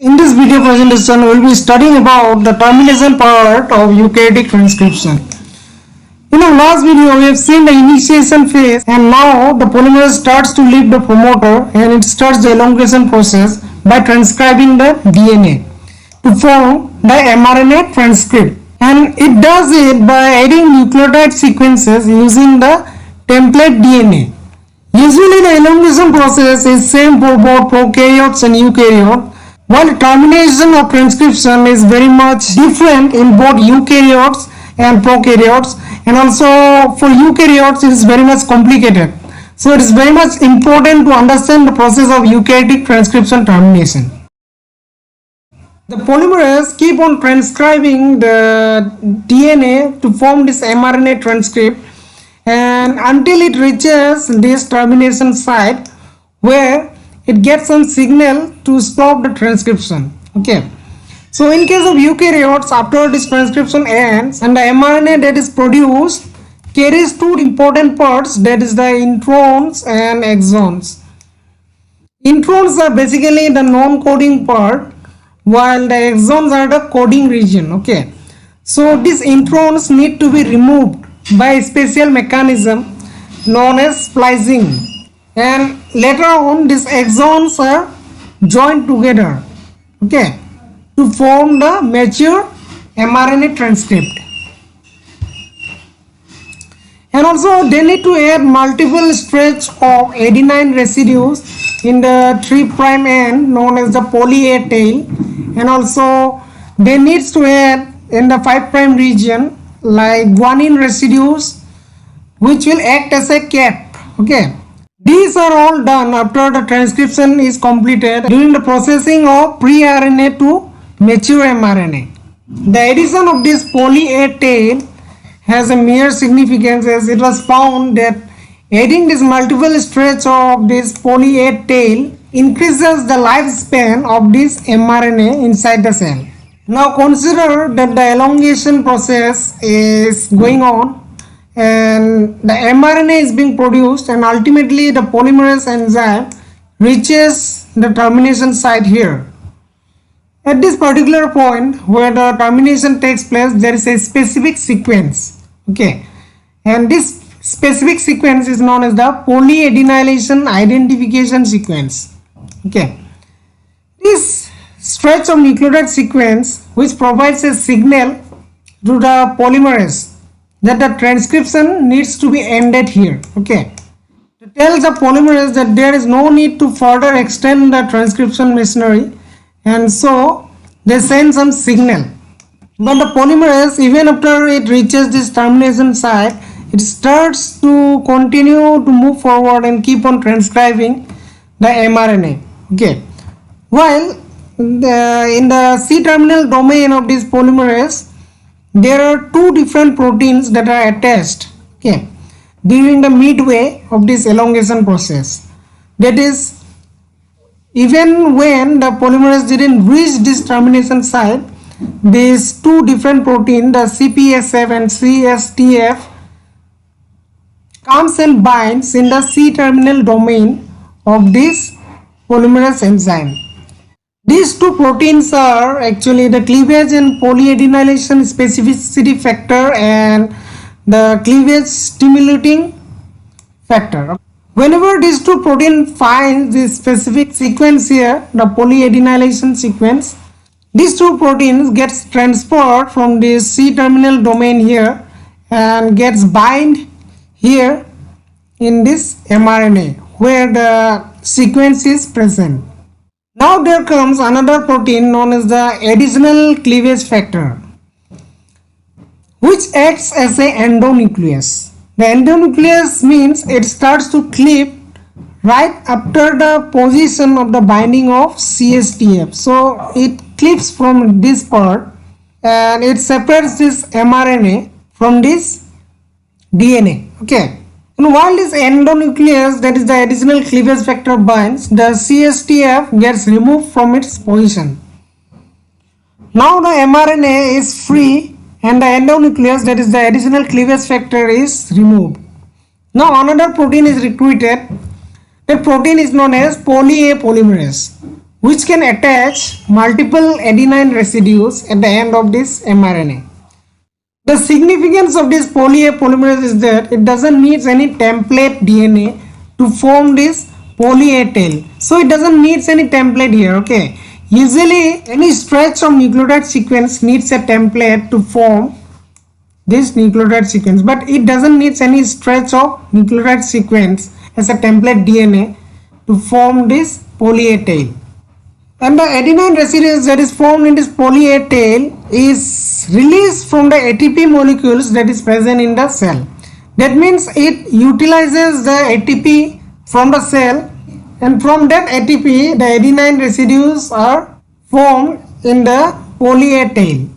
In this video presentation, we will be studying about the termination part of eukaryotic transcription. In our last video, we have seen the initiation phase, and now the polymerase starts to leave the promoter and it starts the elongation process by transcribing the DNA to form the mRNA transcript. And it does it by adding nucleotide sequences using the template DNA. Usually the elongation process is same for both prokaryotes and eukaryotes, while termination of transcription is very much different in both eukaryotes and prokaryotes, and also for eukaryotes it is very much complicated. So it is very much important to understand the process of eukaryotic transcription termination. The polymerase keep on transcribing the DNA to form this mRNA transcript, and until it reaches this termination site where it gets some signal to stop the transcription. Okay, so in case of eukaryotes, after this transcription ends and the mRNA that is produced carries two important parts, that is the introns and exons. Introns are basically the non-coding part, while the exons are the coding region. Okay, so these introns need to be removed by a special mechanism known as splicing, and later on these exons are joined together, okay, to form the mature mRNA transcript. And also they need to add multiple stretch of adenine residues in the 3' end known as the poly A tail, and also they needs to add in the 5' region like guanine residues which will act as a cap. Okay, these are all done after the transcription is completed during the processing of pre-RNA to mature mRNA. The addition of this poly A tail has a mere significance, as it was found that adding this multiple stretch of this poly A tail increases the lifespan of this mRNA inside the cell. Now consider that the elongation process is going on and the mRNA is being produced, and ultimately the polymerase enzyme reaches the termination site here. At this particular point where the termination takes place, there is a specific sequence. Okay, and this specific sequence is known as the polyadenylation identification sequence. Okay, this stretch of nucleotide sequence which provides a signal to the polymerase that the transcription needs to be ended here. Okay, to tell the polymerase that there is no need to further extend the transcription machinery, and so they send some signal. But the polymerase, even after it reaches this termination site, it starts to continue to move forward and keep on transcribing the mRNA. Okay, while in the C-terminal domain of this polymerase, there are two different proteins that are attached, okay, during the midway of this elongation process. That is, even when the polymerase didn't reach this termination site, these two different proteins, the CPSF and CSTF, comes and binds in the C-terminal domain of this polymerase enzyme. These two proteins are actually the cleavage and polyadenylation specificity factor and the cleavage stimulating factor. Whenever these two proteins find this specific sequence here, the polyadenylation sequence, these two proteins gets transferred from this C-terminal domain here and gets bind here in this mRNA where the sequence is present. Now there comes another protein known as the additional cleavage factor, which acts as a endonuclease. The endonuclease means it starts to cleave right after the position of the binding of CSTF. So it cleaves from this part and it separates this mRNA from this DNA. Okay. And while this endonuclease, that is the additional cleavage factor, binds, the CSTF gets removed from its position. Now the mRNA is free and the endonuclease, that is the additional cleavage factor, is removed. Now another protein is recruited. That protein is known as poly A polymerase. which can attach multiple adenine residues at the end of this mRNA. The significance of this poly A polymerase is that it doesn't need any template DNA to form this poly A tail. So it doesn't need any template here, okay. Usually any stretch of nucleotide sequence needs a template to form this nucleotide sequence, but it doesn't need any stretch of nucleotide sequence as a template DNA to form this poly A tail. And the adenine residue that is formed in this poly A tail is released from the ATP molecules that is present in the cell. That means it utilizes the ATP from the cell, and from that ATP the adenine residues are formed in the poly A tail.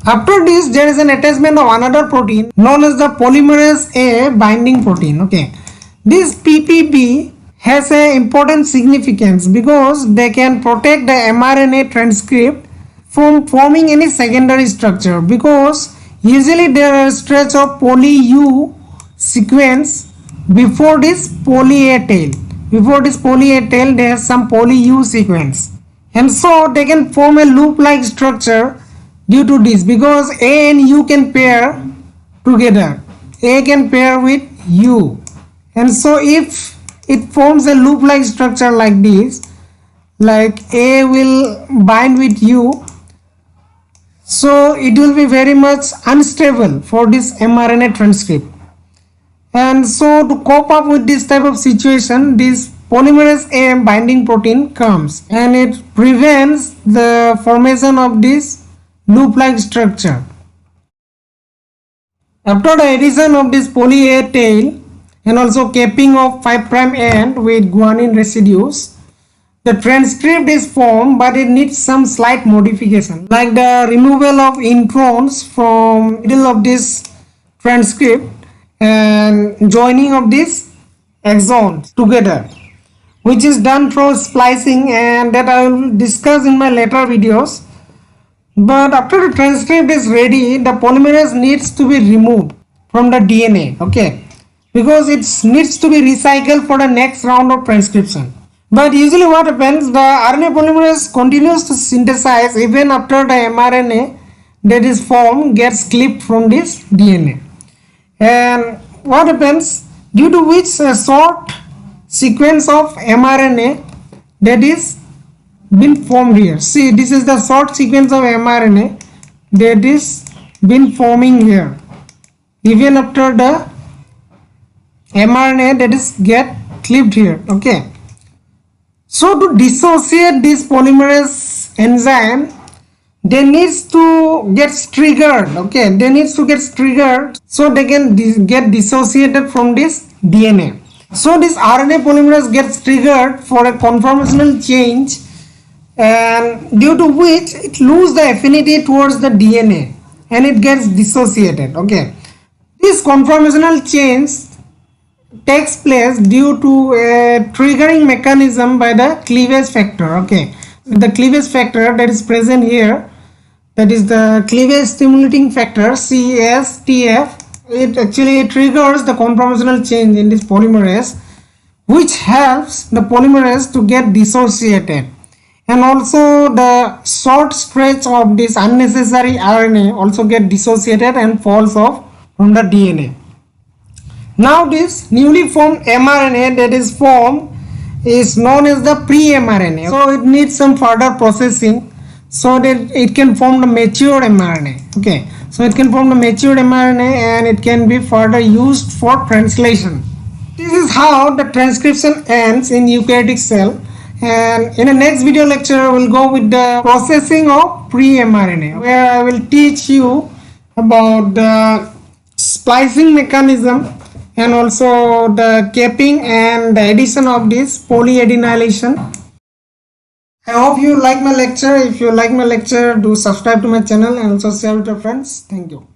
After this, there is an attachment of another protein known as the polymerase A binding protein. Okay, this PPB has an important significance because they can protect the mRNA transcript from forming any secondary structure, because usually there are stretch of poly U sequence before this poly A tail. Before this poly A tail there is some poly U sequence, and so they can form a loop like structure due to this, because A and U can pair together. A can pair with U, and so if it forms a loop like structure like this, like A will bind with U, so it will be very much unstable for this mRNA transcript. And so to cope up with this type of situation, this polymerase A binding protein comes and it prevents the formation of this loop like structure. After the addition of this poly A tail and also capping of 5' end with guanine residues, the transcript is formed, but it needs some slight modification, like the removal of introns from middle of this transcript and joining of these exons together, which is done through splicing, and that I will discuss in my later videos. But after the transcript is ready, the polymerase needs to be removed from the DNA, okay, because it needs to be recycled for the next round of transcription. But usually what happens, the RNA polymerase continues to synthesize even after the mRNA that is formed gets clipped from this DNA. And what happens, due to which a short sequence of mRNA that is been formed here. See, this is the short sequence of mRNA that is been forming here even after the mRNA that is get clipped here, okay. So to dissociate this polymerase enzyme, they needs to get triggered, okay, they needs to get triggered so they can get dissociated from this DNA. So this RNA polymerase gets triggered for a conformational change, and due to which it loses the affinity towards the DNA and it gets dissociated, okay. This conformational change takes place due to a triggering mechanism by the cleavage factor, okay. The cleavage factor that is present here, that is the cleavage stimulating factor CSTF, it actually triggers the conformational change in this polymerase, which helps the polymerase to get dissociated, and also the short stretch of this unnecessary RNA also get dissociated and falls off from the DNA. Now this newly formed mRNA that is formed is known as the pre-mRNA. So it needs some further processing so that it can form the mature mRNA. Okay, so it can form the mature mRNA and it can be further used for translation. This is how the transcription ends in eukaryotic cell. And in the next video lecture, we'll go with the processing of pre-mRNA, where I will teach you about the splicing mechanism and also the capping and the addition of this polyadenylation. I hope you like my lecture. If you like my lecture, do subscribe to my channel and also share with your friends. Thank you.